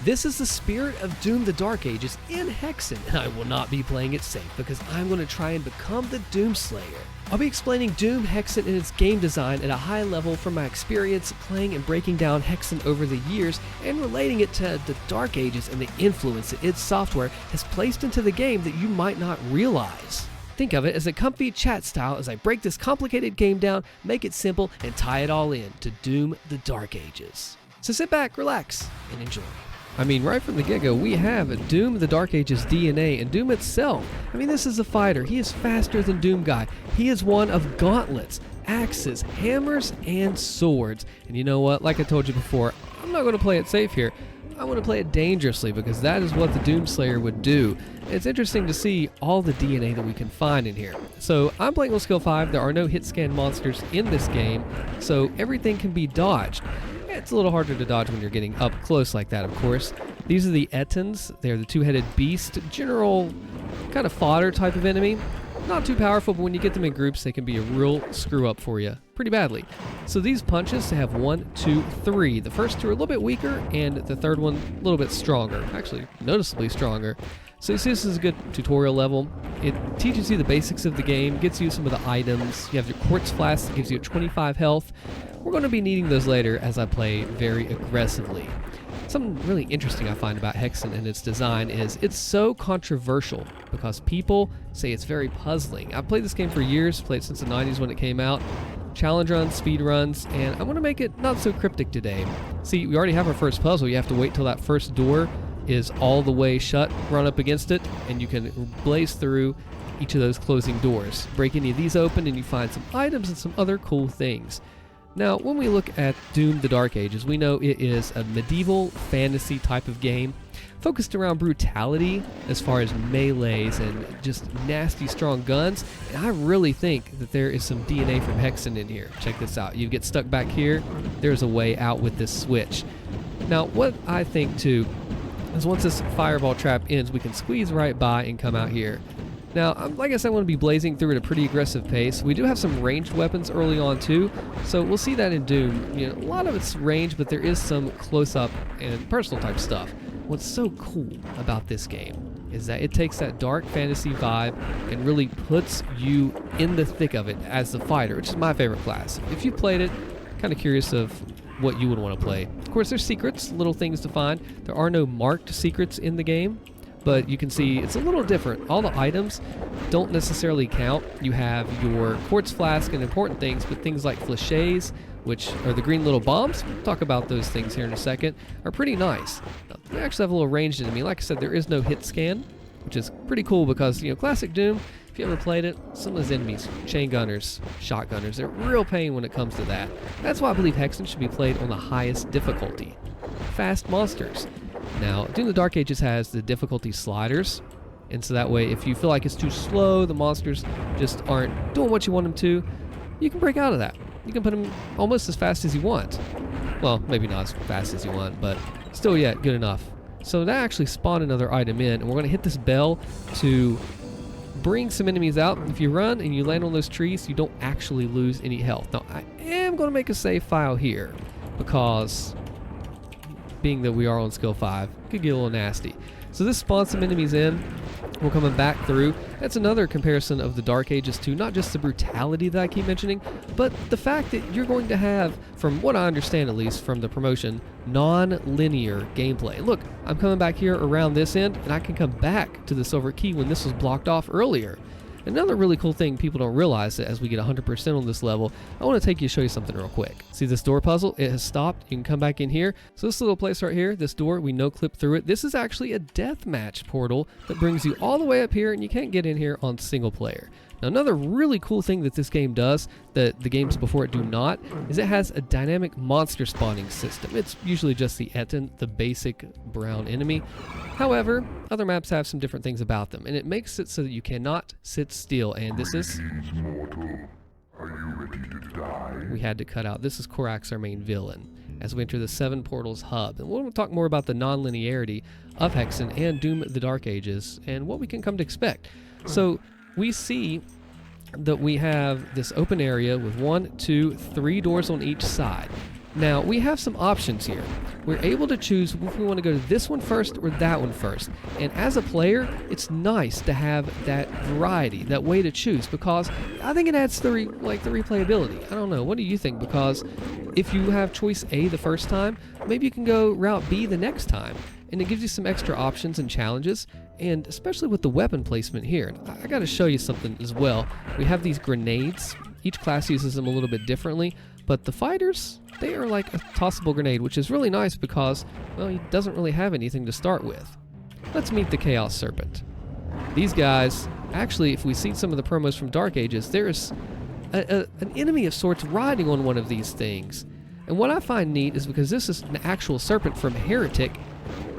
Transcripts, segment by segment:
This is the spirit of Doom the Dark Ages in Hexen, and I will not be playing it safe because I'm going to try and become the Doom Slayer. I'll be explaining Doom, Hexen, and its game design at a high level from my experience playing and breaking down Hexen over the years and relating it to the Dark Ages and the influence that its software has placed into the game that you might not realize. Think of it as a comfy chat style as I break this complicated game down, make it simple, and tie it all in to Doom the Dark Ages. So sit back, relax, and enjoy. I mean, right from the get-go, we have Doom the Dark Ages DNA and Doom itself. I mean, this is a fighter. He is faster than Doom Guy. He is one of gauntlets, axes, hammers, and swords. And you know what? Like I told you before, I'm not going to play it safe here. I want to play it dangerously because that is what the Doom Slayer would do. It's interesting to see all the DNA that we can find in here. So I'm playing on skill 5. There are no hit scan monsters in this game, so everything can be dodged. It's a little harder to dodge when you're getting up close like that, of course. These are the Ettins. They're the two-headed beast, general kind of fodder type of enemy. Not too powerful, but when you get them in groups, they can be a real screw-up for you pretty badly. So these punches have 1, 2, 3. The first two are a little bit weaker, and the third one a little bit stronger. Actually, noticeably stronger. So you see this is a good tutorial level. It teaches you the basics of the game, gets you some of the items. You have your quartz flask that gives you 25 health. We're going to be needing those later as I play very aggressively. Something really interesting I find about Hexen and its design is it's so controversial because people say it's very puzzling. I've played this game for years, played since the 90s when it came out. Challenge runs, speed runs, and I want to make it not so cryptic today. See, we already have our first puzzle. You have to wait till that first door is all the way shut, run up against it, and you can blaze through each of those closing doors. Break any of these open and you find some items and some other cool things. Now, when we look at Doom the Dark Ages, we know it is a medieval fantasy type of game focused around brutality as far as melees and just nasty strong guns. And I really think that there is some DNA from Hexen in here. Check this out. You get stuck back here, there's a way out with this switch. Now, what I think too is once this fireball trap ends, we can squeeze right by and come out here. Now, like I said, I want to be blazing through at a pretty aggressive pace. We do have some ranged weapons early on too, so we'll see that in Doom. You know, a lot of it's range, but there is some close-up and personal type stuff. What's so cool about this game is that it takes that dark fantasy vibe and really puts you in the thick of it as the fighter, which is my favorite class. If you played it, kind of curious of what you would want to play. Of course, there's secrets, little things to find. There are no marked secrets in the game, but you can see it's a little different. All the items don't necessarily count. You have your quartz flask and important things, but things like fléchés, which are the green little bombs, we'll talk about those things here in a second, are pretty nice. Now, they actually have a little ranged enemy. Like I said, there is no hit scan, which is pretty cool because, you know, classic Doom, if you ever played it, some of those enemies, chain gunners, shotgunners, they're real pain when it comes to that. That's why I believe Hexen should be played on the highest difficulty. Fast monsters. Now, Doom the Dark Ages has the difficulty sliders, and so that way if you feel like it's too slow, the monsters just aren't doing what you want them to, you can break out of that. You can put them almost as fast as you want. Well, maybe not as fast as you want, but still yet good enough. So that actually spawned another item in, and we're going to hit this bell to bring some enemies out. If you run and you land on those trees, you don't actually lose any health. Now, I am going to make a save file here because being that we are on skill 5, it could get a little nasty. So this spawns some enemies in. We're coming back through. That's another comparison of the Dark Ages too, not just the brutality that I keep mentioning, but the fact that you're going to have, from what I understand at least from the promotion, non-linear gameplay. Look, I'm coming back here around this end, and I can come back to the silver key when this was blocked off earlier. Another really cool thing people don't realize that as we get 100% on this level, I want to take you to show you something real quick. See this door puzzle? It has stopped. You can come back in here. So this little place right here, this door, we no-clip through it. This is actually a deathmatch portal that brings you all the way up here, and you can't get in here on single player. Now, another really cool thing that this game does that the games before it do not is it has a dynamic monster spawning system. It's usually just the Ettin, the basic brown enemy. However, other maps have some different things about them, and it makes it so that you cannot sit still. And this is... Mortal. Are you ready to die? We had to cut out. This is Korax, our main villain, as we enter the 7 Portals hub. And we'll talk more about the non-linearity of Hexen and Doom the Dark Ages and what we can come to expect. So we see that we have this open area with 1, 2, 3 doors on each side. Now, we have some options here. We're able to choose if we want to go to this one first or that one first. And as a player, it's nice to have that variety, that way to choose, because I think it adds the replayability. I don't know. What do you think? Because if you have choice A the first time, maybe you can go route B the next time. And it gives you some extra options and challenges, and especially with the weapon placement here. I got to show you something as well. We have these grenades. Each class uses them a little bit differently, but the fighters, they are like a tossable grenade, which is really nice because, well, he doesn't really have anything to start with. Let's meet the Chaos Serpent. These guys, actually, if we see some of the promos from Dark Ages, there's an enemy of sorts riding on one of these things. And what I find neat is because this is an actual serpent from Heretic,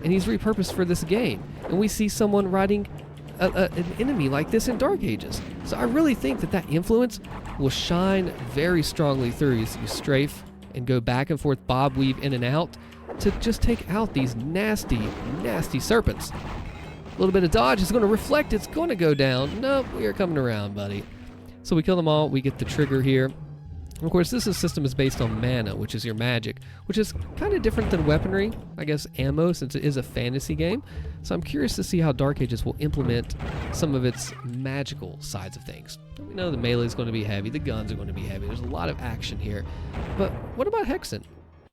and he's repurposed for this game. And we see someone riding an enemy like this in Dark Ages. So I really think that that influence will shine very strongly through as you strafe and go back and forth, bob, weave in and out to just take out these nasty, nasty serpents. A little bit of dodge is going to reflect. It's going to go down. Nope, we are coming around, buddy. So we kill them all. We get the trigger here. Of course, this system is based on mana, which is your magic, which is kind of different than weaponry, I guess ammo, since it is a fantasy game. So I'm curious to see how Dark Ages will implement some of its magical sides of things. We know the melee is going to be heavy, the guns are going to be heavy, there's a lot of action here. But what about Hexen?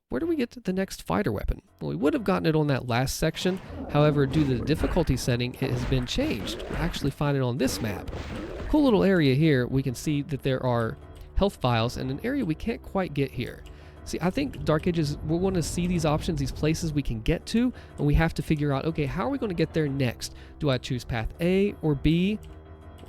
Where do we get the next fighter weapon? Well, we would have gotten it on that last section. However, due to the difficulty setting, it has been changed. We'll actually find it on this map. Cool little area here. We can see that there are health vials in an area we can't quite get here. See, I think Dark Ages, we want to see these options, these places we can get to, and we have to figure out, okay, how are we going to get there next? Do I choose path A or B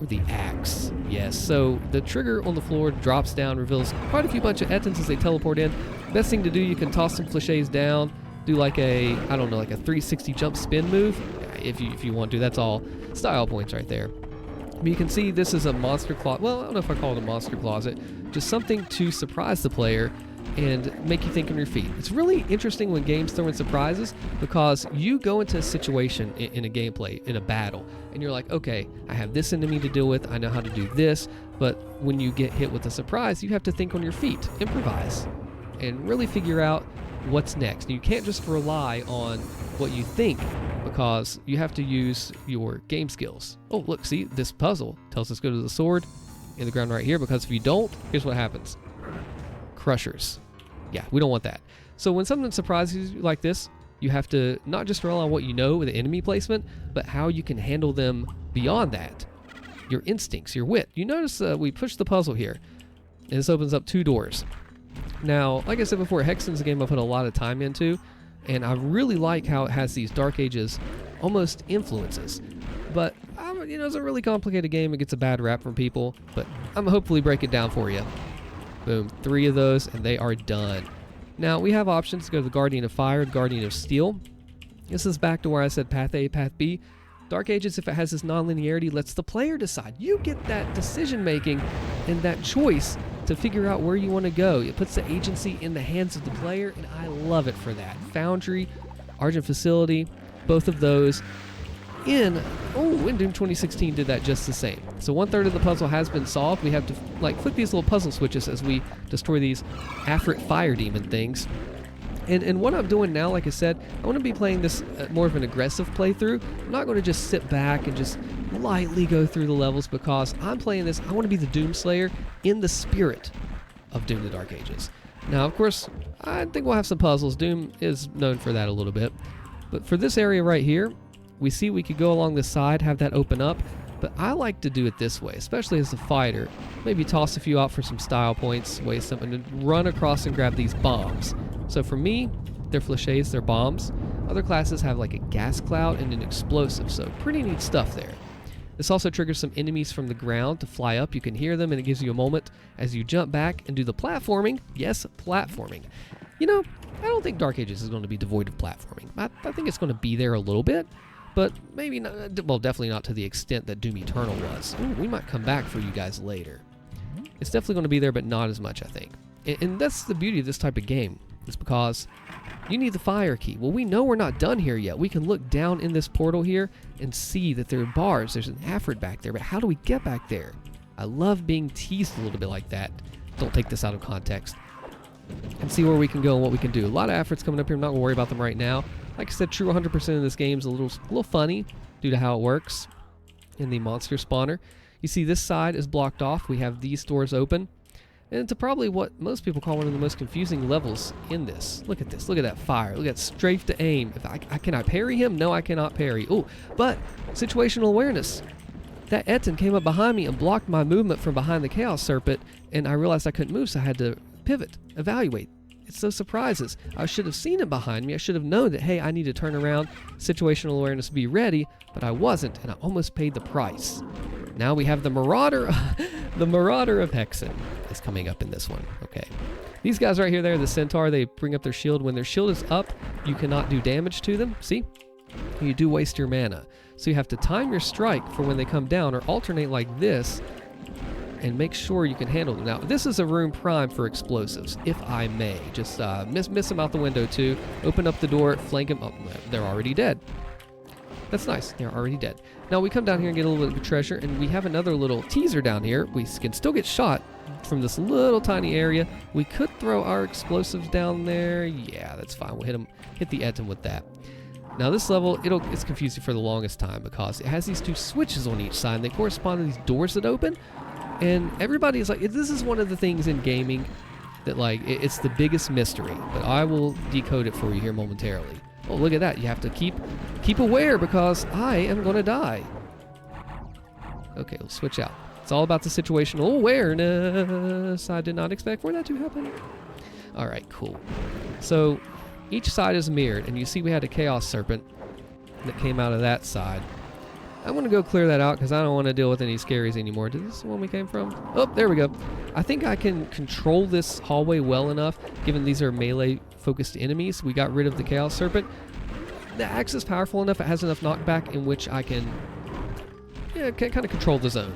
or the axe? Yes, so the trigger on the floor drops down, reveals quite a few bunch of Ettins as they teleport in. Best thing to do, you can toss some cliches down, do like a, I don't know, like a 360 jump spin move, if you want to. That's all style points right there. But you can see this is a monster closet. Well, I don't know if I call it a monster closet. Just something to surprise the player and make you think on your feet. It's really interesting when games throw in surprises because you go into a situation in a gameplay, in a battle, and you're like, okay, I have this enemy to deal with, I know how to do this, but when you get hit with a surprise, you have to think on your feet, improvise, and really figure out what's next. You can't just rely on what you think because you have to use your game skills. Oh, look, see, this puzzle tells us to go to the sword in the ground right here, because if you don't, here's what happens. Crushers. Yeah, we don't want that. So when something surprises you like this, you have to not just rely on what you know with the enemy placement, but how you can handle them beyond that. Your instincts, your wit. You notice we pushed the puzzle here, and this opens up 2 doors. Now, like I said before, Hexen's a game I put a lot of time into, and I really like how it has these Dark Ages almost influences. But, you know, it's a really complicated game. It gets a bad rap from people, but I'm gonna hopefully break it down for you. Boom, 3 of those, and they are done. Now, we have options to go to the Guardian of Fire, Guardian of Steel. This is back to where I said path A, path B. Dark Ages, if it has this non-linearity, lets the player decide. You get that decision-making and that choice to figure out where you want to go. It puts the agency in the hands of the player, and I love it for that. Foundry, Argent Facility, both of those in Doom 2016 did that just the same. So 1/3 of the puzzle has been solved. We have to flip these little puzzle switches as we destroy these Afrit fire demon things. And what I'm doing now, like I said, I want to be playing this more of an aggressive playthrough. I'm not going to just sit back and just lightly go through the levels because I'm playing this. I want to be the Doom Slayer in the spirit of Doom the Dark Ages. Now, of course, I think we'll have some puzzles. Doom is known for that a little bit. But for this area right here, we see we could go along the side, have that open up. But I like to do it this way, especially as a fighter. Maybe toss a few out for some style points, waste them, and then run across and grab these bombs. So for me, they're fléchés, they're bombs. Other classes have like a gas cloud and an explosive, so pretty neat stuff there. This also triggers some enemies from the ground to fly up. You can hear them, and it gives you a moment as you jump back and do the platforming. Yes, platforming. You know, I don't think Dark Ages is going to be devoid of platforming. I think it's going to be there a little bit, but maybe not, well, definitely not to the extent that Doom Eternal was. Ooh, we might come back for you guys later. It's definitely going to be there, but not as much, I think. And that's the beauty of this type of game. It's because you need the fire key. Well, we know we're not done here yet. We can look down in this portal here and see that there are bars. There's an Afrit back there, but how do we get back there? I love being teased a little bit like that. Don't take this out of context. and see where we can go and what we can do. A lot of efforts coming up here. I'm not going to worry about them right now. Like I said, true 100% of this game is a little funny due to how it works in the monster spawner. You see this side is blocked off. We have these doors open. And it's probably what most people call one of the most confusing levels in this. Look at this. Look at that fire. Look at that strafe to aim. Can I parry him? No, I cannot parry. Oh, but situational awareness. That Hexen came up behind me and blocked my movement from behind the Chaos Serpent, and I realized I couldn't move, so I had to pivot, evaluate. It's those surprises. I should have seen him behind me. I should have known that, hey, I need to turn around, situational awareness, be ready, but I wasn't, and I almost paid the price. Now we have the Marauder. The Marauder of Hexen is coming up in this one. Okay. These guys right here, they're the Centaur. They bring up their shield. When their shield is up, you cannot do damage to them. See? You do waste your mana. So you have to time your strike for when they come down, or alternate like this and make sure you can handle them. Now, this is a room prime for explosives, if I may. Just miss them out the window too. Open up the door, flank them. Oh, they're already dead. That's nice. They're already dead. Now we come down here and get a little bit of treasure, and we have another little teaser down here. We can still get shot from this little tiny area. We could throw our explosives down there. Yeah, that's fine. We'll hit the Hexen with that. Now this level, it's confusing for the longest time because it has these two switches on each side, and they correspond to these doors that open. And everybody is like, this is one of the things in gaming that, like, it's the biggest mystery. But I will decode it for you here momentarily. Oh, look at that. You have to keep aware because I am going to die. Okay, we'll switch out. It's all about the situational awareness. I did not expect for that to happen. All right, cool. So each side is mirrored, and you see we had a Chaos Serpent that came out of that side. I'm going to go clear that out because I don't want to deal with any scaries anymore. Is this the one we came from? Oh, there we go. I think I can control this hallway well enough, given these are melee-focused enemies. We got rid of the Chaos Serpent. The axe is powerful enough. It has enough knockback in which I can kind of control the zone.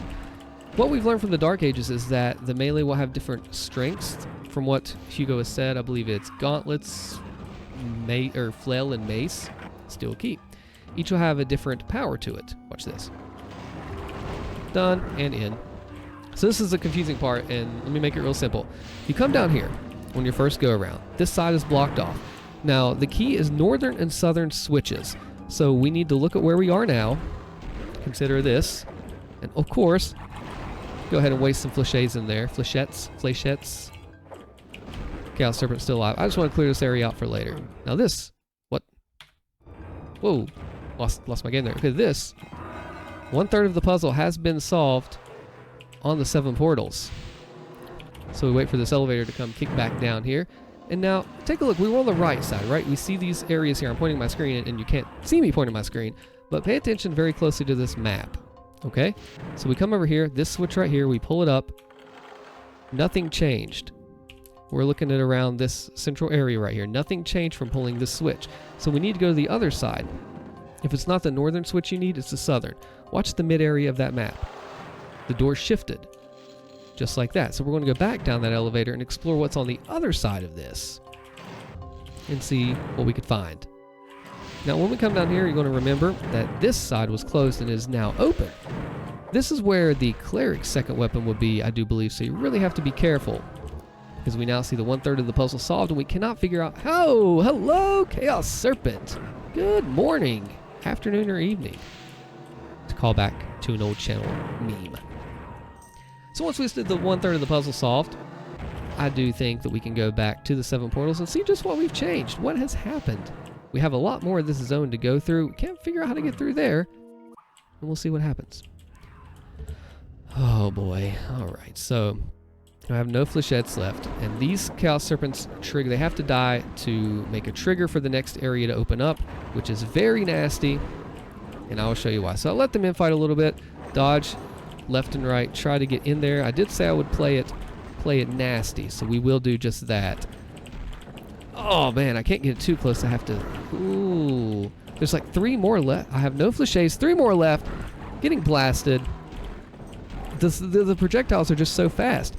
What we've learned from the Dark Ages is that the melee will have different strengths. From what Hugo has said, I believe it's gauntlets, flail, and mace. Still key. Each will have a different power to it. Watch this. Done and in. So this is the confusing part, and let me make it real simple. You come down here when you first go around. This side is blocked off. Now, the key is northern and southern switches. So we need to look at where we are now. Consider this. And of course, go ahead and waste some flechettes in there. Flechettes. Chaos Serpent's still alive. I just want to clear this area out for later. Now this. What? Whoa. Lost my game there. Okay, this. 1/3 of the puzzle has been solved on the 7 portals. So we wait for this elevator to come kick back down here. And now, take a look. We were on the right side, right? We see these areas here. I'm pointing my screen, and you can't see me pointing my screen. But pay attention very closely to this map. Okay? So we come over here. This switch right here. We pull it up. Nothing changed. We're looking at around this central area right here. Nothing changed from pulling this switch. So we need to go to the other side. If it's not the northern switch you need, it's the southern. Watch the mid area of that map. The door shifted. Just like that. So we're going to go back down that elevator and explore what's on the other side of this. And see what we could find. Now when we come down here, you're going to remember that this side was closed and is now open. This is where the cleric's second weapon would be, I do believe. So you really have to be careful. Because we now see the 1/3 of the puzzle solved, and we cannot figure out how. Hello, Chaos Serpent. Good morning, afternoon, or evening. To call back to an old channel meme. So once we did the 1/3 of the puzzle solved, I do think that we can go back to the 7 portals and see just what we've changed. What has happened? We have a lot more of this zone to go through. We can't figure out how to get through there. And we'll see what happens. Oh boy. Alright, so I have no flechettes left, and these Chaos Serpents trigger. They have to die to make a trigger for the next area to open up, which is very nasty, and I will show you why. So I'll let them infight a little bit, dodge left and right, try to get in there. I did say I would play it nasty, so we will do just that. Oh man, I can't get too close. I have to. Ooh, there's like 3 more left. I have no flechettes. 3 more left. Getting blasted. The projectiles are just so fast.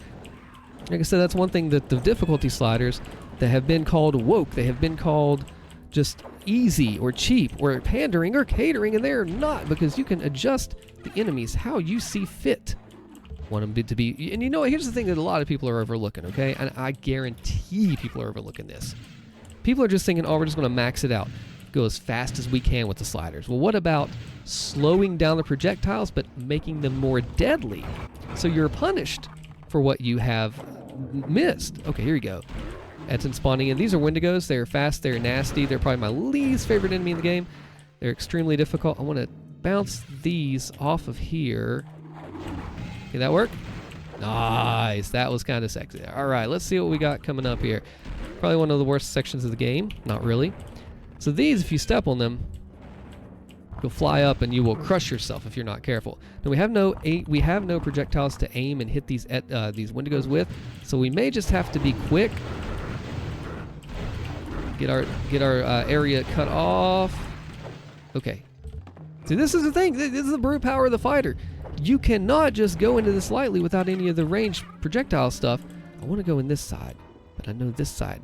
Like I said, that's one thing that the difficulty sliders that have been called woke, they have been called just easy or cheap or pandering or catering, and they're not, because you can adjust the enemies how you see fit. Want them to be, and you know what, here's the thing that a lot of people are overlooking, okay? And I guarantee people are overlooking this. People are just thinking, oh, we're just going to max it out. Go as fast as we can with the sliders. Well, what about slowing down the projectiles but making them more deadly? So you're punished for what you have missed. Okay, here we go. Hexen spawning in. These are Wendigos. They're fast, they're nasty. They're probably my least favorite enemy in the game. They're extremely difficult. I want to bounce these off of here. Did that work? Nice. That was kind of sexy. All right, let's see what we got coming up here. Probably one of the worst sections of the game. Not really. So these, if you step on them, you'll fly up and you will crush yourself if you're not careful. Now we have no projectiles to aim and hit these Wendigos with, so we may just have to be quick. Get our area cut off. Okay. See, this is the thing. This is the brute power of the fighter. You cannot just go into this lightly without any of the ranged projectile stuff. I want to go in this side, but I know this side.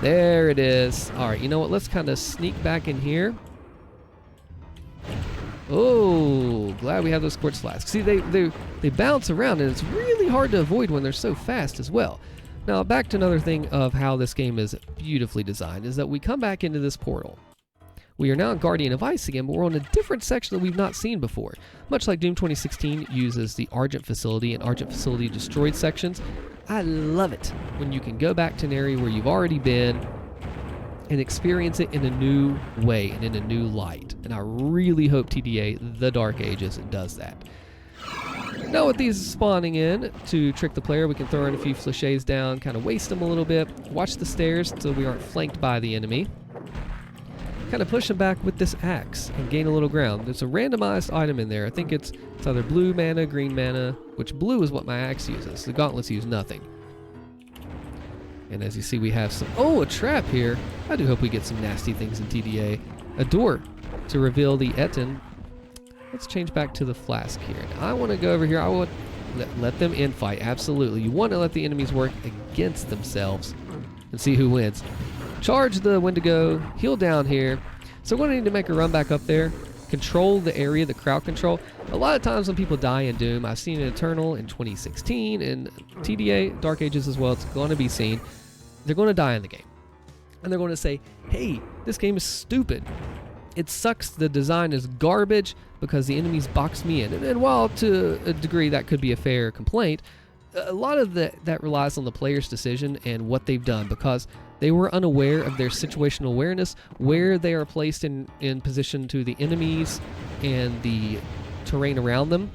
There it is. All right, you know what? Let's kind of sneak back in here. Oh, glad we have those quartz flasks. See, they bounce around, and it's really hard to avoid when they're so fast as well. Now, back to another thing of how this game is beautifully designed is that we come back into this portal. We are now in Guardian of Ice again, but we're on a different section that we've not seen before. Much like Doom 2016 uses the Argent Facility and Argent Facility Destroyed sections, I love it when you can go back to an area where you've already been and experience it in a new way and in a new light. And I really hope TDA, The Dark Ages, does that. Now with these spawning in, to trick the player, we can throw in a few fléchés down, kind of waste them a little bit. Watch the stairs so we aren't flanked by the enemy. Kind of push them back with this axe and gain a little ground. There's a randomized item in there. I think it's either blue mana, green mana, which blue is what my axe uses. The gauntlets use nothing. And as you see, we have some... Oh, a trap here. I do hope we get some nasty things in TDA. A door to reveal the Hexen. Let's change back to the flask here. Now, I want to go over here. I would let them infight. Absolutely. You want to let the enemies work against themselves and see who wins. Charge the Wendigo, heal down here. So we're going to need to make a run back up there, control the area, the crowd control. A lot of times when people die in Doom, I've seen it in Eternal in 2016, in TDA, Dark Ages as well, it's going to be seen. They're going to die in the game. And they're going to say, hey, this game is stupid. It sucks, the design is garbage because the enemies box me in. And while to a degree that could be a fair complaint, a lot of that relies on the player's decision and what they've done, because they were unaware of their situational awareness, where they are placed in position to the enemies and the terrain around them.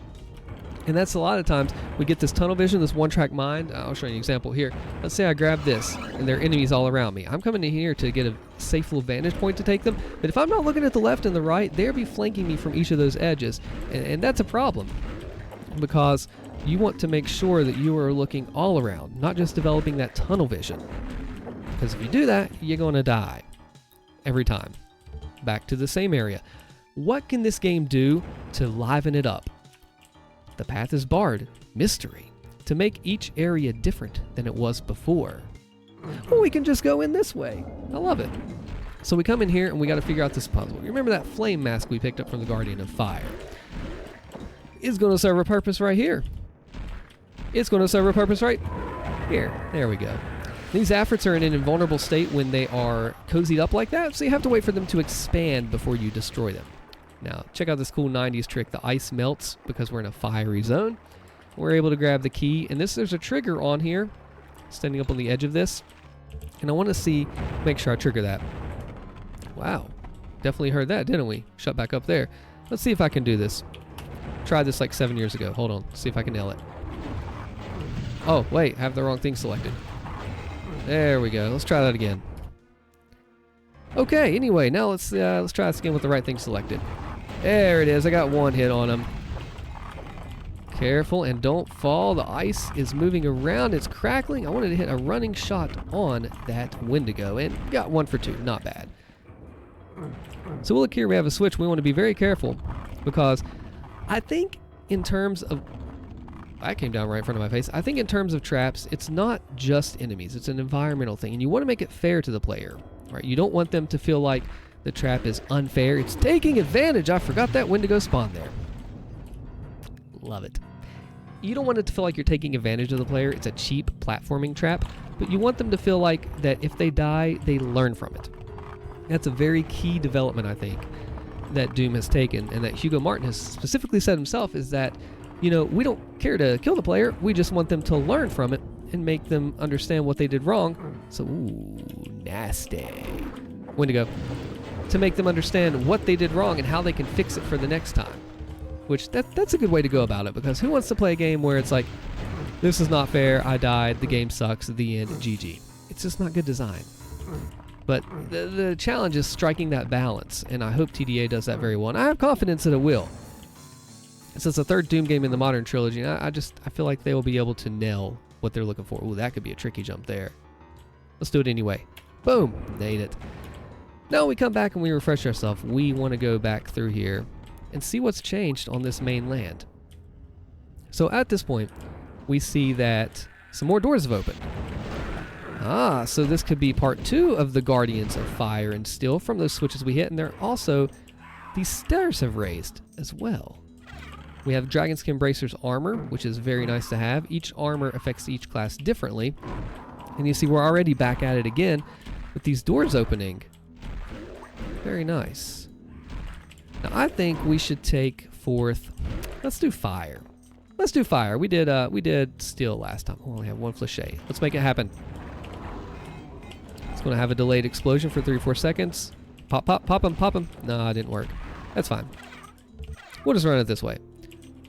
And that's a lot of times we get this tunnel vision, this one-track mind. I'll show you an example here. Let's say I grab this and there are enemies all around me. I'm coming in here to get a safe little vantage point to take them. But if I'm not looking at the left and the right, they'll be flanking me from each of those edges. And that's a problem, because you want to make sure that you are looking all around, not just developing that tunnel vision. Because if you do that, you're going to die every time. Back to the same area. What can this game do to liven it up? The path is barred. Mystery. To make each area different than it was before. Well, we can just go in this way. I love it. So we come in here and we got to figure out this puzzle. You remember that flame mask we picked up from the Guardian of Fire? It's going to serve a purpose right here. It's going to serve a purpose right here. There we go. These Afrits are in an invulnerable state when they are cozied up like that, so you have to wait for them to expand before you destroy them. Now, check out this cool 90s trick. The ice melts because we're in a fiery zone. We're able to grab the key, and there's a trigger on here, standing up on the edge of this. And I want to make sure I trigger that. Wow, definitely heard that, didn't we? Shut back up there. Let's see if I can do this. Tried this like 7 years ago. Hold on, see if I can nail it. Oh, wait, I have the wrong thing selected. There we go. Let's try that again. Okay, anyway, now let's try this again with the right thing selected. There it is. I got one hit on him. Careful and don't fall. The ice is moving around. It's crackling. I wanted to hit a running shot on that Wendigo, and got 1 for 2. Not bad. So we'll look here. We have a switch. We want to be very careful, because I think in terms of... That came down right in front of my face. I think in terms of traps, it's not just enemies. It's an environmental thing, and you want to make it fair to the player. Right? You don't want them to feel like the trap is unfair. It's taking advantage. I forgot that Wendigo spawned there. Love it. you don't want it to feel like you're taking advantage of the player. It's a cheap platforming trap, but you want them to feel like that if they die, they learn from it. That's a very key development, I think, that Doom has taken, and that Hugo Martin has specifically said himself, is that, you know, we don't care to kill the player, we just want them to learn from it and make them understand what they did wrong. So, ooh, nasty. Wendigo. To make them understand what they did wrong and how they can fix it for the next time. Which, that's a good way to go about it, because who wants to play a game where it's like, this is not fair, I died, the game sucks, the end, GG. It's just not good design. But the challenge is striking that balance, and I hope TDA does that very well, and I have confidence that it will. Since it's the third Doom game in the modern trilogy, I feel like they will be able to nail what they're looking for. Ooh, that could be a tricky jump there. Let's do it anyway. Boom, nailed it. Now we come back and we refresh ourselves. We want to go back through here and see what's changed on this main land. So at this point, we see that some more doors have opened. Ah, so this could be part 2 of the Guardians of Fire and Steel from those switches we hit, and they're also, these stairs have raised as well. We have Dragonskin Bracer's armor, which is very nice to have. Each armor affects each class differently. And you see we're already back at it again with these doors opening. Very nice. Now I think we should take forth, let's do fire. Let's do fire. We did steel last time. We only have one flèche. Let's make it happen. It's going to have a delayed explosion for 3 or 4 seconds. Pop, pop, pop him, pop him. No, it didn't work. That's fine. We'll just run it this way.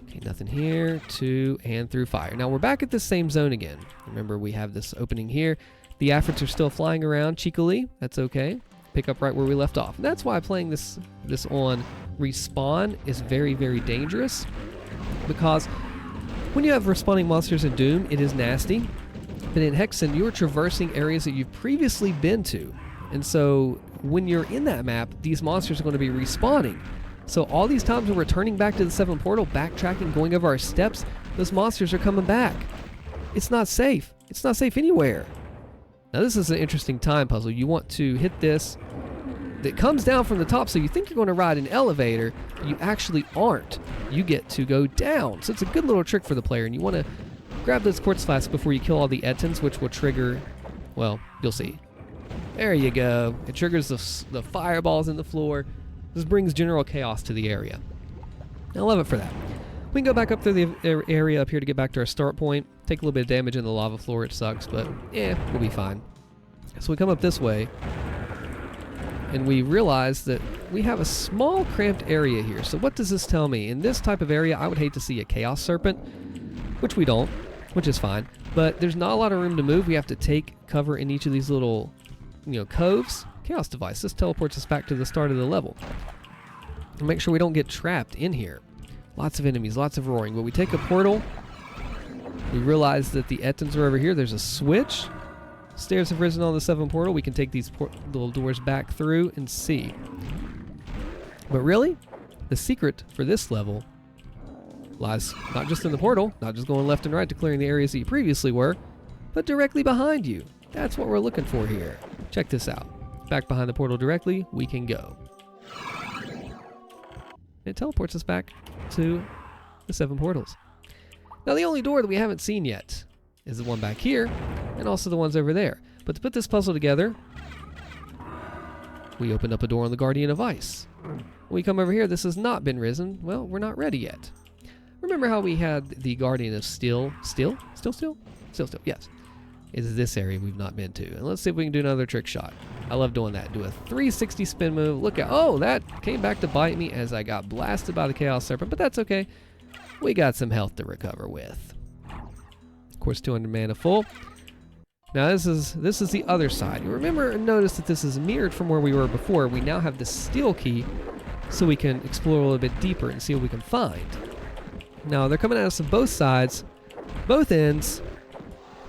Okay, nothing here, 2, and through fire. Now we're back at the same zone again. Remember, we have this opening here. The Afrits are still flying around cheekily. That's okay. Pick up right where we left off. And that's why playing this on respawn is very, very dangerous. Because when you have respawning monsters in Doom, it is nasty. But in Hexen, you're traversing areas that you've previously been to. And so when you're in that map, these monsters are going to be respawning. So all these times when we're turning back to the 7th portal, backtracking, going over our steps, those monsters are coming back. It's not safe. It's not safe anywhere. Now this is an interesting time puzzle. You want to hit this that comes down from the top, so you think you're going to ride an elevator, but you actually aren't. You get to go down. So it's a good little trick for the player, and you want to grab those quartz flasks before you kill all the Ettins, which will trigger, well, you'll see. There you go. It triggers the fireballs in the floor. This brings general chaos to the area. I love it for that. We can go back up through the area up here to get back to our start point. Take a little bit of damage in the lava floor. It sucks, but yeah, we'll be fine. So we come up this way, and we realize that we have a small cramped area here. So what does this tell me? In this type of area, I would hate to see a Chaos Serpent, which we don't, which is fine. But there's not a lot of room to move. We have to take cover in each of these little, coves. Chaos Device. This teleports us back to the start of the level. And make sure we don't get trapped in here. Lots of enemies, lots of roaring. But we take a portal. We realize that the Ettins are over here. There's a switch. Stairs have risen on the 7th portal. We can take these little doors back through and see. But really, the secret for this level lies not just in the portal, not just going left and right to clearing the areas that you previously were, but directly behind you. That's what we're looking for here. Check this out. Back behind the portal directly, we can go. It teleports us back to the 7 portals. Now the only door that we haven't seen yet is the one back here, and also the ones over there. But to put this puzzle together, we opened up a door on the Guardian of Ice. When we come over here, this has not been risen. Well, we're not ready yet. Remember how we had the Guardian of Steel? Steel, yes. Is this area we've not been to. And let's see if we can do another trick shot. I love doing that. Do a 360 spin move. Look at, oh, that came back to bite me as I got blasted by the Chaos Serpent, but that's okay. We got some health to recover with. Of course, 200 mana full. Now this is the other side. You remember and notice that this is mirrored from where we were before. We now have the steel key so we can explore a little bit deeper and see what we can find. Now they're coming at us on both sides, both ends.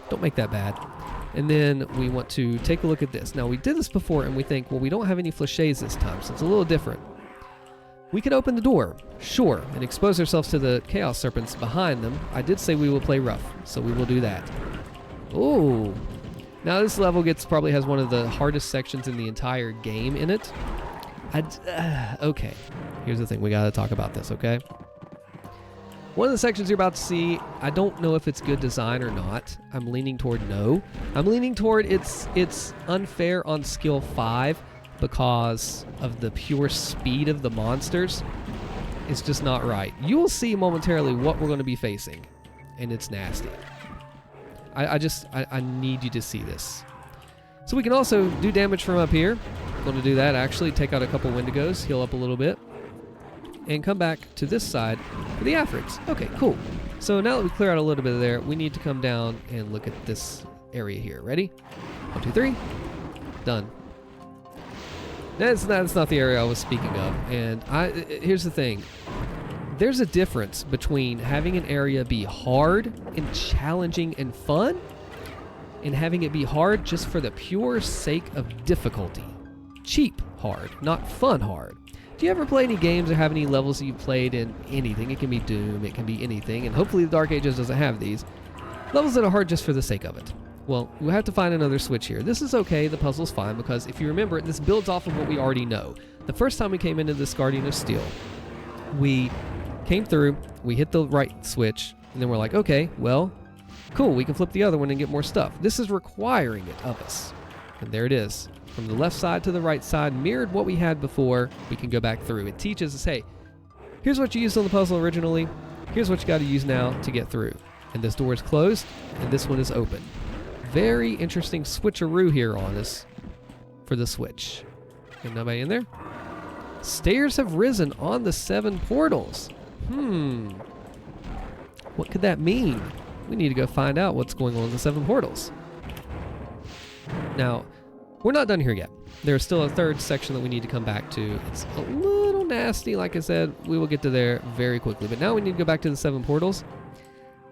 Don't make that bad. And then we want to take a look at this. Now we did this before and we think, well, we don't have any flèches this time, so it's a little different. We can open the door, sure, and expose ourselves to the Chaos Serpents behind them. I did say we will play rough, so we will do that. Ooh. Now this level probably has one of the hardest sections in the entire game in it. Okay, here's the thing. We got to talk about this, okay? One of the sections you're about to see, I don't know if it's good design or not. I'm leaning toward no. I'm leaning toward it's unfair on skill 5 because of the pure speed of the monsters. It's just not right. You will see momentarily what we're going to be facing, and it's nasty. I need you to see this. So we can also do damage from up here. I'm going to do that actually. Take out a couple Wendigos, heal up a little bit, and come back to this side for the Africs. Okay, cool. So now that we clear out a little bit of there, we need to come down and look at this area here. Ready? 1, 2, 3. Done. That's not the area I was speaking of. And here's the thing. There's a difference between having an area be hard and challenging and fun, and having it be hard just for the pure sake of difficulty. Cheap hard, not fun hard. Do you ever play any games or have any levels that you've played in anything? It can be Doom, it can be anything, and hopefully the Dark Ages doesn't have these. Levels that are hard just for the sake of it. Well, we'll have to find another switch here. This is okay, the puzzle's fine, because if you remember, this builds off of what we already know. The first time we came into this Guardian of Steel, we came through, we hit the right switch, and then we're like, okay, well, cool, we can flip the other one and get more stuff. This is requiring it of us. And there it is. From the left side to the right side, mirrored what we had before, we can go back through. It teaches us, hey, here's what you used on the puzzle originally, here's what you got to use now to get through. And this door is closed, and this one is open. Very interesting switcheroo here on us for the switch. Get nobody in there? Stairs have risen on the 7 portals. What could that mean? We need to go find out what's going on in the 7 portals. Now, we're not done here yet. There's still a third section that we need to come back to. It's a little nasty, like I said. We will get to there very quickly. But now we need to go back to the 7 portals.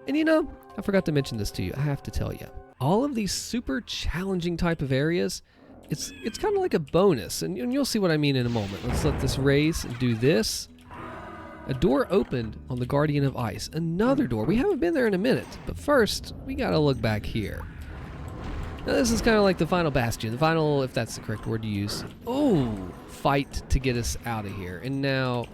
And you know, I forgot to mention this to you. I have to tell you. All of these super challenging type of areas, it's kind of like a bonus. And you'll see what I mean in a moment. Let's let this raise and do this. A door opened on the Guardian of Ice. Another door. We haven't been there in a minute. But first, we gotta look back here. Now this is kind of like the final bastion. The final, if that's the correct word to use. Oh, fight to get us out of here. And now,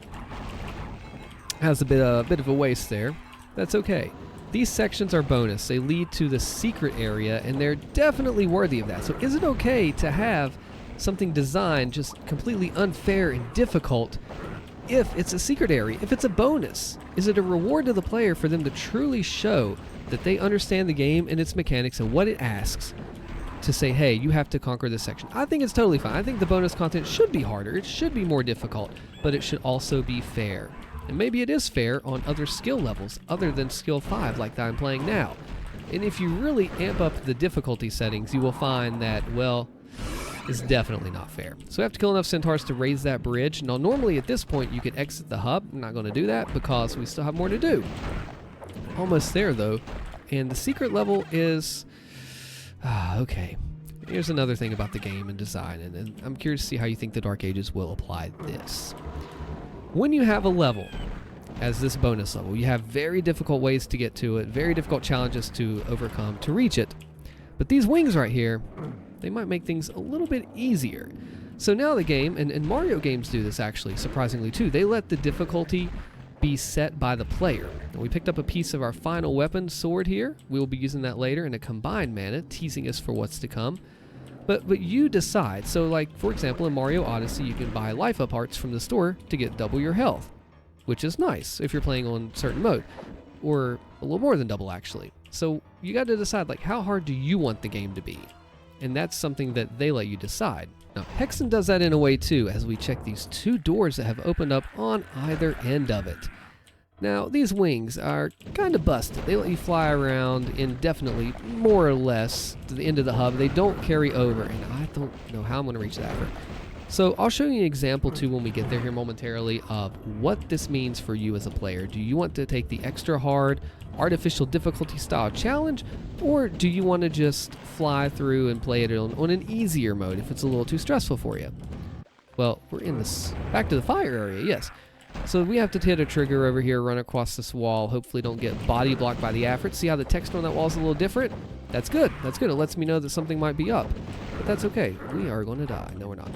has a bit of a waste there. That's okay. These sections are bonus. They lead to the secret area, and they're definitely worthy of that. So is it okay to have something designed just completely unfair and difficult if it's a secret area, if it's a bonus? Is it a reward to the player for them to truly show that they understand the game and its mechanics and what it asks to say, hey, you have to conquer this section? I think it's totally fine. I think the bonus content should be harder. It should be more difficult, but it should also be fair. And maybe it is fair on other skill levels other than skill 5 like that I'm playing now. And if you really amp up the difficulty settings, you will find that, well, it's definitely not fair. So we have to kill enough centaurs to raise that bridge. Now, normally at this point, you could exit the hub. I'm not going to do that because we still have more to do. Almost there, though. And the secret level is... okay. Here's another thing about the game and design, and I'm curious to see how you think the Dark Ages will apply this. When you have a level as this bonus level, you have very difficult ways to get to it, very difficult challenges to overcome to reach it. But these wings right here, they might make things a little bit easier. So now the game, and Mario games do this actually, surprisingly too, they let the difficulty be set by the player. And we picked up a piece of our final weapon, sword here. We will be using that later in a combined mana, teasing us for what's to come. But you decide. So like, for example, in Mario Odyssey, you can buy life up hearts from the store to get double your health, which is nice if you're playing on certain mode, or a little more than double actually. So you got to decide, like, how hard do you want the game to be? And that's something that they let you decide. Now, Hexen does that in a way too, as we check these 2 doors that have opened up on either end of it. Now, these wings are kind of busted. They let you fly around indefinitely, more or less, to the end of the hub. They don't carry over, and I don't know how I'm going to reach that. So I'll show you an example too when we get there here momentarily of what this means for you as a player. Do you want to take the extra hard, artificial difficulty style challenge, or do you want to just fly through and play it on an easier mode if it's a little too stressful for you? Well, we're in this back to the fire area, yes. So we have to hit a trigger over here, run across this wall, hopefully don't get body blocked by the Afrits. See how the text on that wall is a little different? That's good. That's good. It lets me know that something might be up. But that's okay. We are going to die. No, we're not.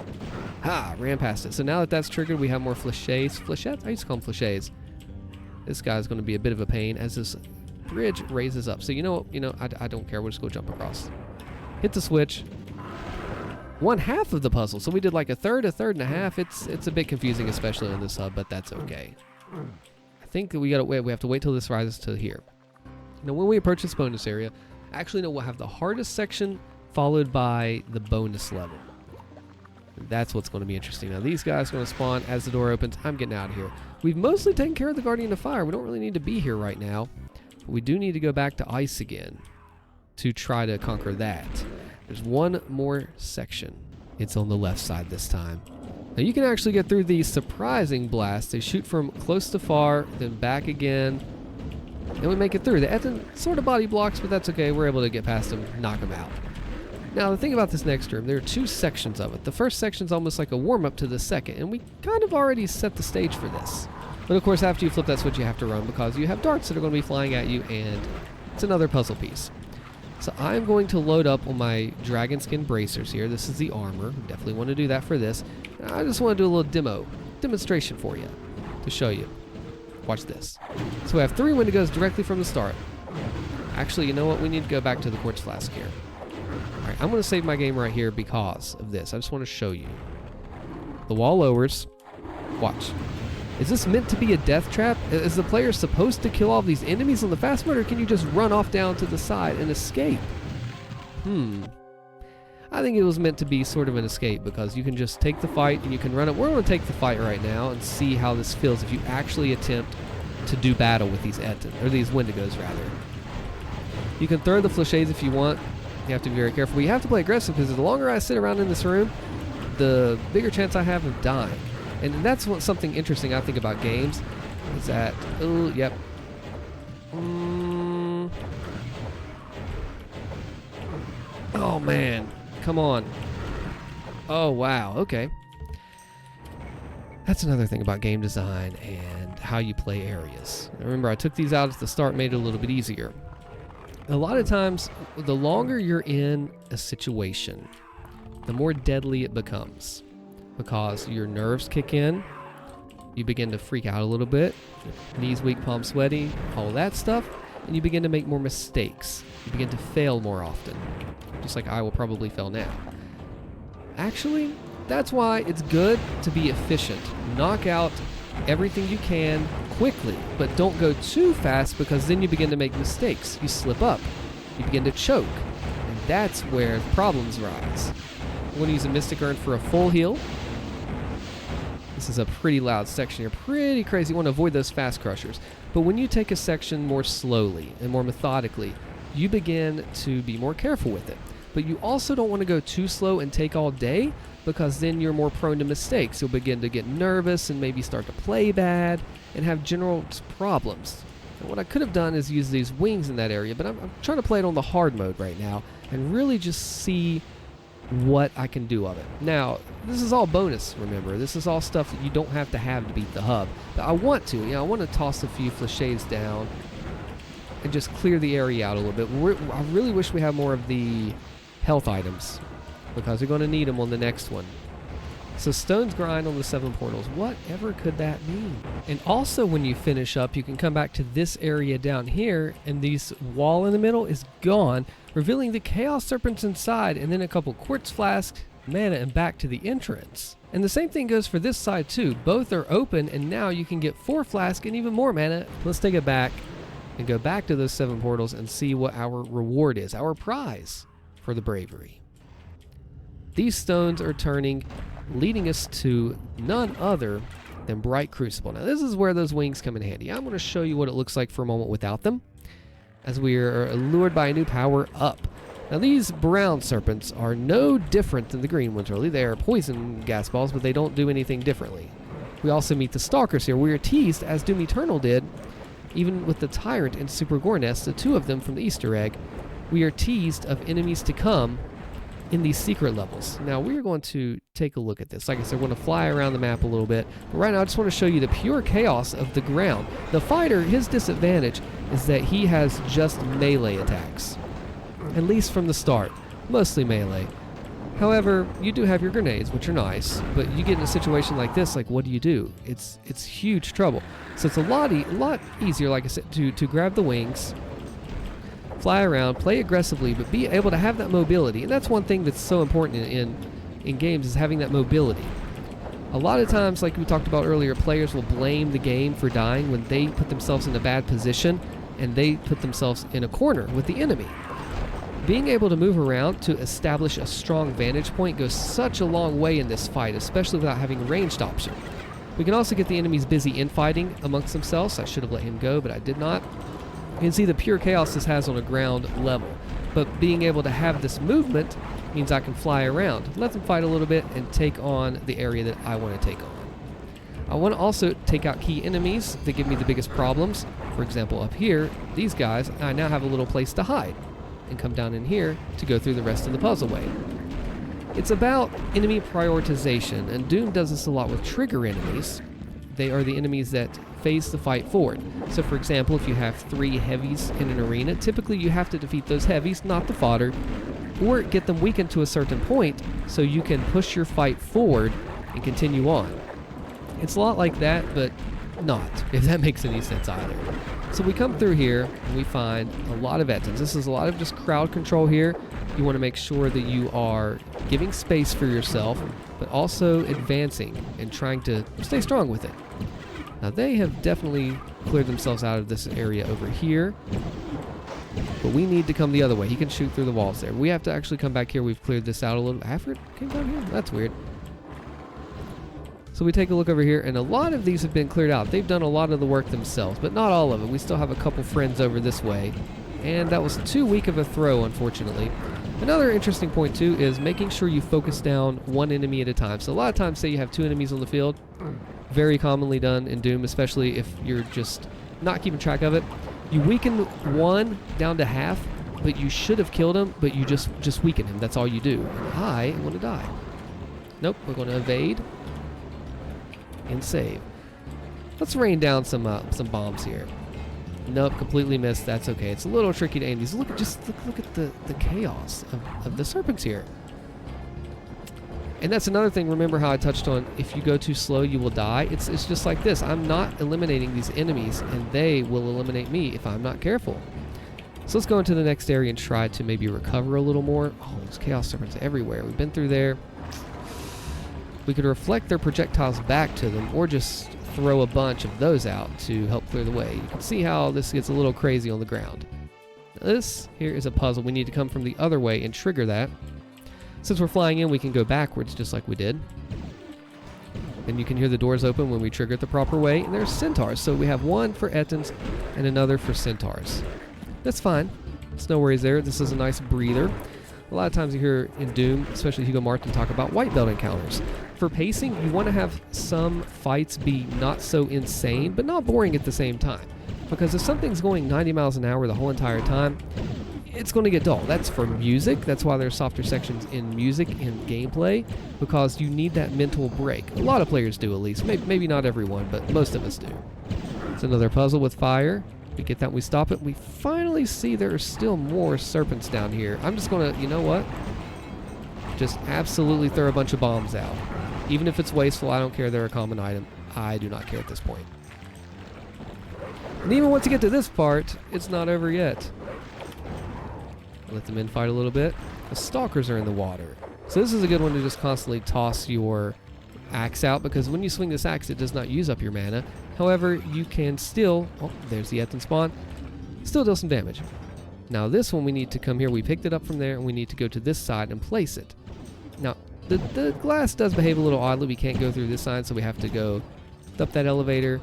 Ha! Ran past it. So now that that's triggered, we have more fléchés. Fléchettes? I used to call them fléchés. This guy's going to be a bit of a pain as this bridge raises up. So you know what? I don't care. We'll just go jump across. Hit the switch. 1/2 of the puzzle. So we did like a third and a half. It's a bit confusing, especially on this hub, but that's okay. I think that we have to wait till this rises to here. Now, when we approach this bonus area, actually, no, we'll have the hardest section followed by the bonus level. That's what's going to be interesting. Now, these guys are going to spawn as the door opens. I'm getting out of here. We've mostly taken care of the Guardian of Fire. We don't really need to be here right now. But we do need to go back to ice again to try to conquer that. There's one more section. It's on the left side this time. Now, you can actually get through these surprising blasts. They shoot from close to far, then back again. And we make it through. The Hexen sort of body blocks, but that's okay. We're able to get past them, knock them out. Now, the thing about this next room, there are 2 sections of it. The first section's almost like a warm-up to the second, and we kind of already set the stage for this. But of course, after you flip that switch, you have to run because you have darts that are going to be flying at you, and it's another puzzle piece. So I'm going to load up on my dragon skin bracers here. This is the armor. Definitely want to do that for this. I just want to do a little demonstration for you to show you. Watch this. So we have 3 Wendigos directly from the start. Actually, you know what? We need to go back to the quartz flask here. All right, I'm going to save my game right here because of this. I just want to show you. The wall lowers. Watch. Is this meant to be a death trap? Is the player supposed to kill all these enemies on the fast mode, or can you just run off down to the side and escape? I think it was meant to be sort of an escape because you can just take the fight and you can run it. We're going to take the fight right now and see how this feels if you actually attempt to do battle with these these Wendigos, rather. You can throw the flechades if you want. You have to be very careful. But you have to play aggressive because the longer I sit around in this room, the bigger chance I have of dying. And that's something interesting I think about games is that, oh, yep. Oh, man. Come on. Oh, wow. Okay. That's another thing about game design and how you play areas. Remember, I took these out at the start, made it a little bit easier. A lot of times, the longer you're in a situation, the more deadly it becomes. Because your nerves kick in, you begin to freak out a little bit, knees weak, palms sweaty, all that stuff, and you begin to make more mistakes. You begin to fail more often, just like I will probably fail now. Actually, that's why it's good to be efficient. Knock out everything you can quickly, but don't go too fast because then you begin to make mistakes. You slip up, you begin to choke, and that's where problems rise. I'm going to use a Mystic Urn for a full heal. This is a pretty loud section here, pretty crazy. You want to avoid those fast crushers. But when you take a section more slowly and more methodically, you begin to be more careful with it. But you also don't want to go too slow and take all day because then you're more prone to mistakes. You'll begin to get nervous and maybe start to play bad and have general problems. And what I could have done is use these wings in that area, but I'm trying to play it on the hard mode right now and really just see what I can do of it. Now, this is all bonus, remember. This is all stuff that you don't have to beat the hub. But I want to, I want to toss a few flechades down and just clear the area out a little bit. I really wish we had more of the health items because we're going to need them on the next one. So Stone's Grind on the 7 portals. Whatever could that mean? And also when you finish up, you can come back to this area down here and this wall in the middle is gone, revealing the Chaos Serpents inside and then a couple quartz flasks, mana, and back to the entrance. And the same thing goes for this side too. Both are open and now you can get 4 flasks and even more mana. Let's take it back and go back to those 7 portals and see what our reward is, our prize for the bravery. These stones are turning, leading us to none other than Bright Crucible. Now this is where those wings come in handy. I'm going to show you what it looks like for a moment without them as we are lured by a new power up. Now these brown serpents are no different than the green ones really. They are poison gas balls, but they don't do anything differently. We also meet the stalkers here. We are teased, as Doom Eternal did, even with the Tyrant and Super Gornest, the 2 of them from the Easter egg. We are teased of enemies to come in these secret levels. Now we're going to take a look at this. Like I said, we're going to fly around the map a little bit. But right now I just want to show you the pure chaos of the ground. The fighter, his disadvantage is that he has just melee attacks. At least from the start. Mostly melee. However, you do have your grenades, which are nice, but you get in a situation like this, like what do? It's huge trouble. So it's a lot easier, like I said, to grab the wings, fly around, play aggressively, but be able to have that mobility. And that's one thing that's so important in games, is having that mobility. A lot of times, like we talked about earlier, players will blame the game for dying when they put themselves in a bad position and they put themselves in a corner with the enemy. Being able to move around to establish a strong vantage point goes such a long way in this fight, especially without having a ranged option. We can also get the enemies busy infighting amongst themselves. I should have let him go, but I did not. You can see the pure chaos this has on a ground level. But being able to have this movement means I can fly around, let them fight a little bit, and take on the area that I want to take on. I want to also take out key enemies that give me the biggest problems. For example, up here, these guys, I now have a little place to hide and come down in here to go through the rest of the puzzle way. It's about enemy prioritization, and Doom does this a lot with trigger enemies. They are the enemies that phase the fight forward. So for example, if you have 3 heavies in an arena, typically you have to defeat those heavies, not the fodder, or get them weakened to a certain point so you can push your fight forward and continue on. It's a lot like that, but not, if that makes any sense either. So we come through here and we find a lot of Hexens. This is a lot of just crowd control here. You want to make sure that you are giving space for yourself, but also advancing and trying to stay strong with it. Now they have definitely cleared themselves out of this area over here, but we need to come the other way. He can shoot through the walls there. We have to actually come back here. We've cleared this out a little. Alfred came down here? That's weird. So we take a look over here, and a lot of these have been cleared out. They've done a lot of the work themselves, but not all of it. We still have a couple friends over this way, and that was too weak of a throw, unfortunately. Another interesting point, too, is making sure you focus down one enemy at a time. So a lot of times, say you have 2 enemies on the field, very commonly done in Doom, especially if you're just not keeping track of it. You weaken one down to half, but you should have killed him, but you just weaken him. That's all you do. And I want to die. Nope, we're going to evade and save. Let's rain down some bombs here. Nope, completely missed. That's okay. It's a little tricky to aim these. Look at the chaos of the serpents here. And that's another thing. Remember how I touched on, if you go too slow, you will die. It's just like this. I'm not eliminating these enemies, and they will eliminate me if I'm not careful. So let's go into the next area and try to maybe recover a little more. Oh, there's chaos serpents everywhere. We've been through there. We could reflect their projectiles back to them, or just throw a bunch of those out to help clear the way. You can see how this gets a little crazy on the ground. Now this here is a puzzle. We need to come from the other way and trigger that. Since we're flying in, we can go backwards just like we did. And you can hear the doors open when we trigger it the proper way. And there's centaurs. So we have one for Hexens and another for centaurs. That's fine. It's no worries there. This is a nice breather. A lot of times you hear in Doom, especially Hugo Martin, talk about white belt encounters. For pacing, you want to have some fights be not so insane, but not boring at the same time. Because if something's going 90 miles an hour the whole entire time, it's going to get dull. That's for music. That's why there's softer sections in music and gameplay, because you need that mental break. A lot of players do, at least. Maybe not everyone, but most of us do. It's another puzzle with fire. We get that, we stop it. We finally see there are still more serpents down here. I'm just going to, you know what? Just absolutely throw a bunch of bombs out. Even if it's wasteful, I don't care. They're a common item. I do not care at this point. And even once you get to this part, it's not over yet. Let them infight a little bit. The stalkers are in the water. So this is a good one to just constantly toss your axe out, because when you swing this axe, it does not use up your mana. However, you can still, oh, there's the Hexen spawn, still deal some damage. Now this one, we need to come here. We picked it up from there, and we need to go to this side and place it. Now, the glass does behave a little oddly. We can't go through this side, so we have to go up that elevator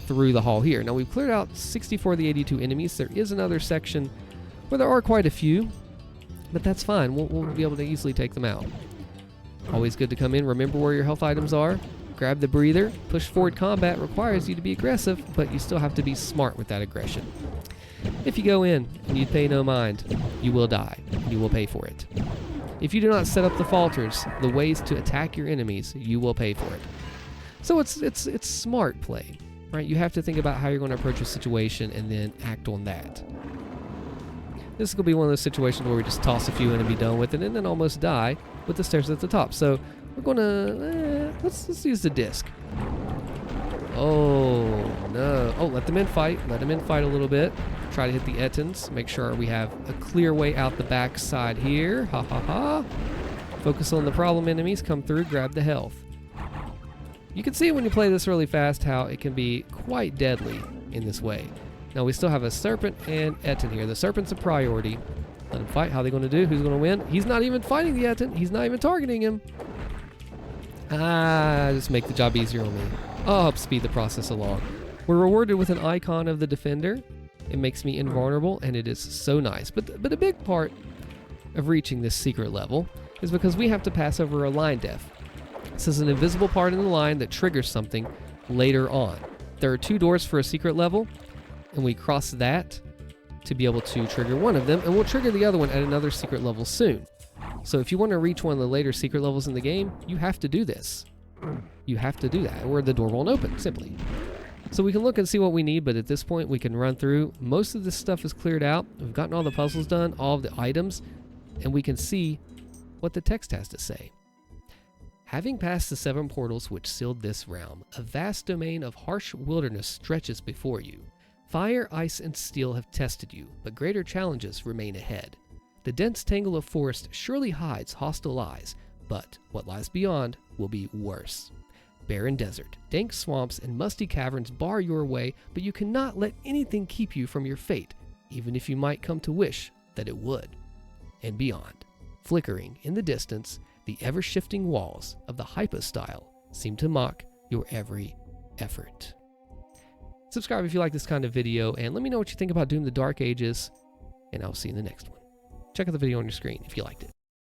through the hall here. Now, we've cleared out 64 of the 82 enemies. There is another section where there are quite a few, but that's fine. We'll be able to easily take them out. Always good to come in, remember where your health items are, grab the breather. Push forward combat requires you to be aggressive, but you still have to be smart with that aggression. If you go in and you pay no mind, you will die, and you will pay for it. If you do not set up the falters, the ways to attack your enemies, you will pay for it. So it's smart play, right? You have to think about how you're going to approach a situation and then act on that. This is going to be one of those situations where we just toss a few in and be done with it, and then almost die. with the stairs at the top. So we're gonna let's use the disc. Oh no! Oh, let them in fight. Let them in fight a little bit. Try to hit the Ettins. Make sure we have a clear way out the back side here. Ha ha ha! Focus on the problem enemies. Come through. Grab the health. You can see when you play this really fast how it can be quite deadly in this way. Now we still have a Serpent and Ettin here. The Serpent's a priority. Let him fight. How are they going to do? Who's going to win? He's not even fighting the Ettin. He's not even targeting him. Just make the job easier on me. I'll help speed the process along. We're rewarded with an icon of the Defender. It makes me invulnerable, and it is so nice. But a big part of reaching this secret level is because we have to pass over a line def. This is an invisible part in the line that triggers something later on. There are 2 doors for a secret level, and we cross that to be able to trigger one of them, and we'll trigger the other one at another secret level soon. So if you want to reach one of the later secret levels in the game, you have to do this. You have to do that, or the door won't open, simply. So we can look and see what we need, but at this point we can run through. Most of this stuff is cleared out. We've gotten all the puzzles done, all of the items, and we can see what the text has to say. Having passed the 7 portals which sealed this realm, a vast domain of harsh wilderness stretches before you. Fire, ice, and steel have tested you, but greater challenges remain ahead. The dense tangle of forest surely hides hostile eyes, but what lies beyond will be worse. Barren desert, dank swamps, and musty caverns bar your way, but you cannot let anything keep you from your fate, even if you might come to wish that it would. And beyond, flickering in the distance, the ever-shifting walls of the hypostyle seem to mock your every effort. Subscribe if you like this kind of video, and let me know what you think about Doom the Dark Ages, and I'll see you in the next one. Check out the video on your screen if you liked it.